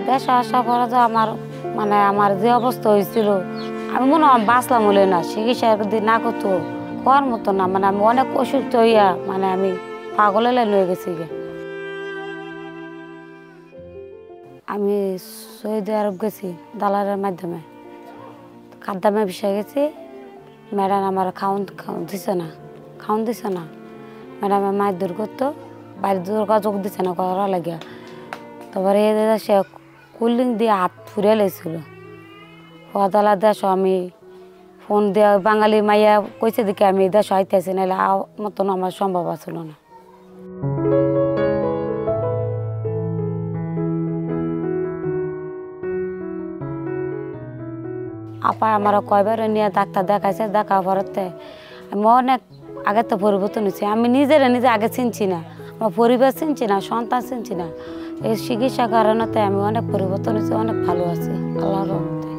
দেশে আসার পরে তো আমার মানে আমার যে অবস্থা হয়েছিল আমি মনে হয় বাঁচলাম হলে না, চিকিৎসা যদি না করতো হওয়ার মতো না, মানে আমি অনেক অসুস্থ হইয়া মানে আমি পাগলের লাইন হয়ে গেছি গে। আমি সৌদি আরব গেছি দালালের মাধ্যমে, খাদ্দামে বিষয় গেছি। ম্যাডাম আমার খাওন দিছে না, ম্যাডাম মায়ের দূর করতো, বাড়ির যোগাযোগ দিছে না করা লাগিয়া। তারপরে সে কুলিং দিয়ে হাত ফুরে লেছিল হতালা দেশ। আমি ফোন দিয়ে বাঙালি মাইয়া কইছে দিকে আমি দেশ আইতেছি, নাহলে মতন আমার সম্ভব আসলো না। আপা আমার কয়বার নিয়ে ডাক্তার দেখাইছে, দেখা পরতে আমি অনেক আগে তো পরিবর্তন হয়েছি। আমি নিজে আগে চিনছি না, আমার পরিবার চিনছি না, সন্তান চিনছি না। এই চিকিৎসা কারণতে আমি অনেক পরিবর্তন হয়েছি, অনেক ভালো আছি আল্লাহর রহমতে।